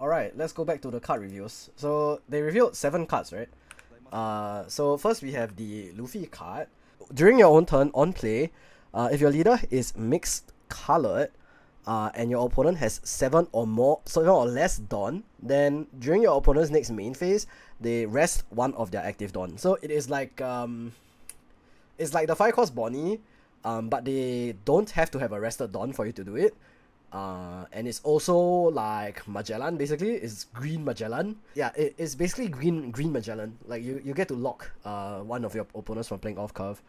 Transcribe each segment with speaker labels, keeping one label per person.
Speaker 1: Alright, let's go back to the card reviews. So they revealed 7 cards, right? So first we have the Luffy card. During your own turn on play, if your leader is mixed colored, and your opponent has 7 or less Dawn, then during your opponent's next main phase, they rest one of their active Dawn. So it is like it's like the 5-cost Bonney, but they don't have to have a rested Dawn for you to do it. And it's also like Magellan, basically. It's green Magellan. Yeah, it's basically green Magellan. Like you get to lock one of your opponents from playing off curve.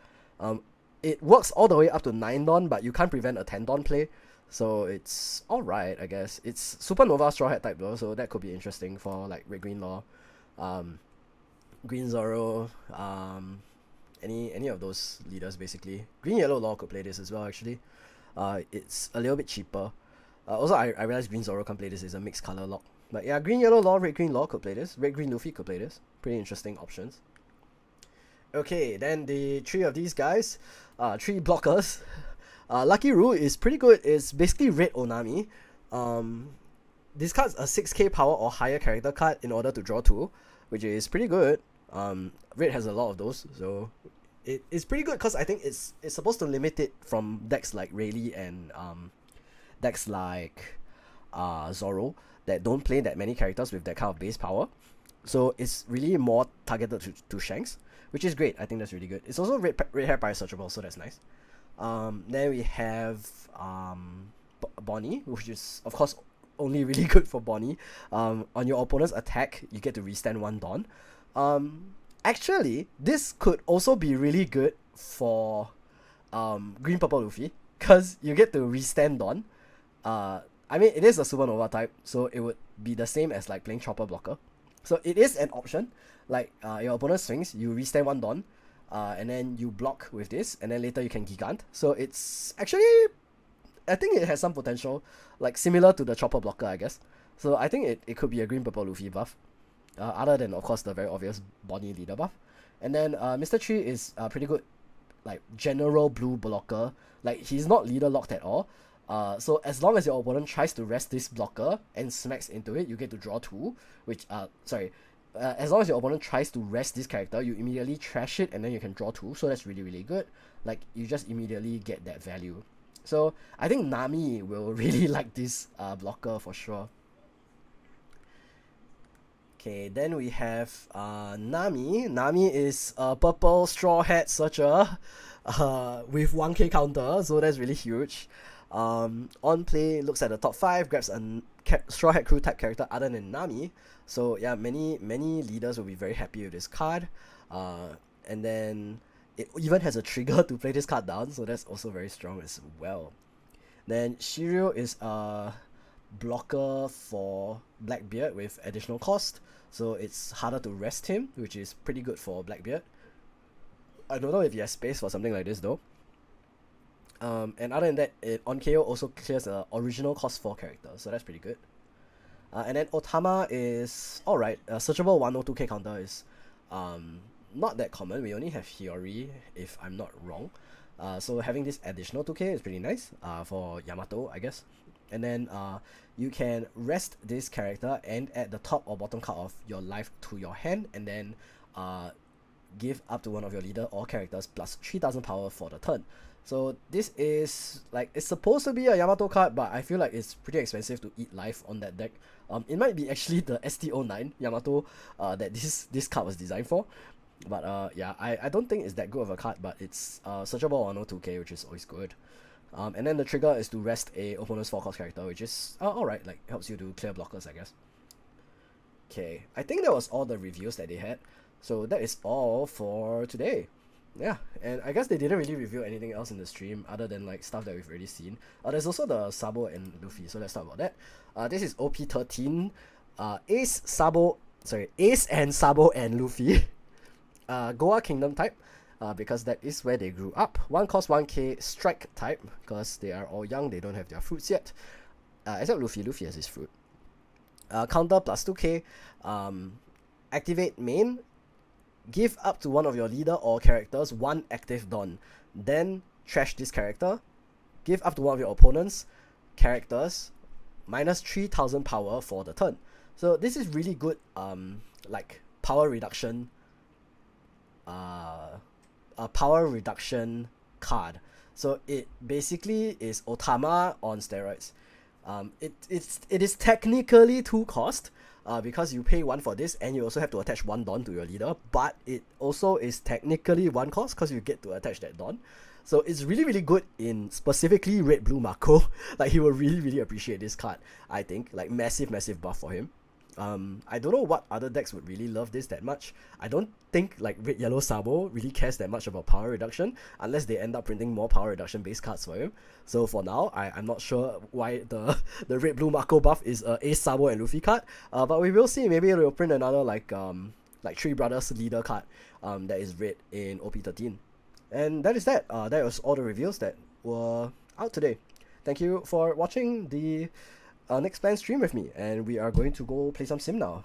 Speaker 1: It works all the way up to 9 Dawn, but you can't prevent a 10 Dawn play. So it's alright, I guess. It's Supernova Straw Hat type though, so that could be interesting for like Red Green Law, Green Zoro, any of those leaders basically. Green Yellow Law could play this as well actually. It's a little bit cheaper. Also, I realized Green Zoro can play this. It's a mixed color lock. But yeah, Green Yellow Law, Red Green Law could play this. Red Green Luffy could play this. Pretty interesting options. Okay, then the 3 of these guys, 3 blockers. Lucky Roux is pretty good. It's basically red Onami. This card's a 6k power or higher character card in order to draw 2, which is pretty good. Red has a lot of those, so it's pretty good because I think it's supposed to limit it from decks like Rayleigh and decks like Zoro that don't play that many characters with that kind of base power. So it's really more targeted to Shanks, which is great. I think that's really good. It's also red hair pirate searchable, so that's nice. Then we have Bonney, which is of course only really good for Bonney. On your opponent's attack, you get to restand 1 Dawn. Actually, this could also be really good for Green Purple Luffy, because you get to restand Dawn. I mean, it is a Supernova type, so it would be the same as like playing Chopper Blocker. So it is an option. Like your opponent swings, you restand 1 Dawn, and then you block with this, and then later you can Gigant. So it's actually, I think it has some potential, like similar to the Chopper Blocker, I guess. So I think it could be a Green Purple Luffy buff, other than of course the very obvious Bonney leader buff. And then Mr. Tree is pretty good, like general blue blocker. Like he's not leader locked at all. So as long as your opponent tries to rest this blocker and smacks into it, you get to draw 2. Which as long as your opponent tries to rest this character, you immediately trash it and then you can draw 2. So that's really, really good. Like you just immediately get that value. So I think Nami will really like this blocker for sure. Okay, then we have Nami. Nami is a purple straw hat searcher with 1k counter, so that's really huge. On play, looks at the top 5, grabs a straw hat crew type character other than Nami. So yeah, many leaders will be very happy with this card. And then it even has a trigger to play this card down, so that's also very strong as well. Then Shiryu is a blocker for Blackbeard with additional cost, so it's harder to rest him, which is pretty good for Blackbeard. I don't know if he has space for something like this though. And other than that, it on KO also clears the original cost 4 character, so that's pretty good. And then Otama is alright. Searchable 102k counter is not that common. We only have Hiyori, if I'm not wrong. So having this additional 2k is pretty nice for Yamato, I guess. And then you can rest this character and add the top or bottom card of your life to your hand, and then give up to one of your leader or characters plus 3000 power for the turn. So this is like, it's supposed to be a Yamato card, but I feel like it's pretty expensive to eat life on that deck. It might be actually the ST09 Yamato that this card was designed for. But yeah, I don't think it's that good of a card, but it's searchable 102k, which is always good. And then the trigger is to rest a opponent's 4-cost character, which is alright, like helps you to clear blockers, I guess. Okay, I think that was all the reviews that they had. So that is all for today. Yeah, and I guess they didn't really reveal anything else in the stream other than like stuff that we've already seen. There's also the Sabo and Luffy, so let's talk about that. This is OP13. Ace and Sabo and Luffy. Goa Kingdom type, because that is where they grew up. 1 cost 1k strike type, because they are all young, they don't have their fruits yet. Except Luffy has his fruit. Counter plus 2k. Activate main. Give up to one of your leader or characters 1 active Dawn. Then trash this character. Give up to one of your opponent's characters minus 3000 power for the turn. So this is really good like power reduction a power reduction card. So it basically is Otama on steroids. It is technically 2 cost, because you pay 1 for this and you also have to attach 1 Don to your leader, but it also is technically 1 cost because you get to attach that Don. So it's really, really good in specifically red blue Mako. Like, he will really, really appreciate this card, I think. Like, massive, massive buff for him. I don't know what other decks would really love this that much. I don't think like red yellow Sabo really cares that much about power reduction unless they end up printing more power reduction based cards for him. So for now, I'm not sure why the red blue Mako buff is a Sabo and Luffy card. But we will see. Maybe they'll print another like Three Brothers leader card that is red in OP13. And that is that. That was all the reviews that were out today. Thank you for watching the Next Plan stream with me, and we are going to go play some sim now.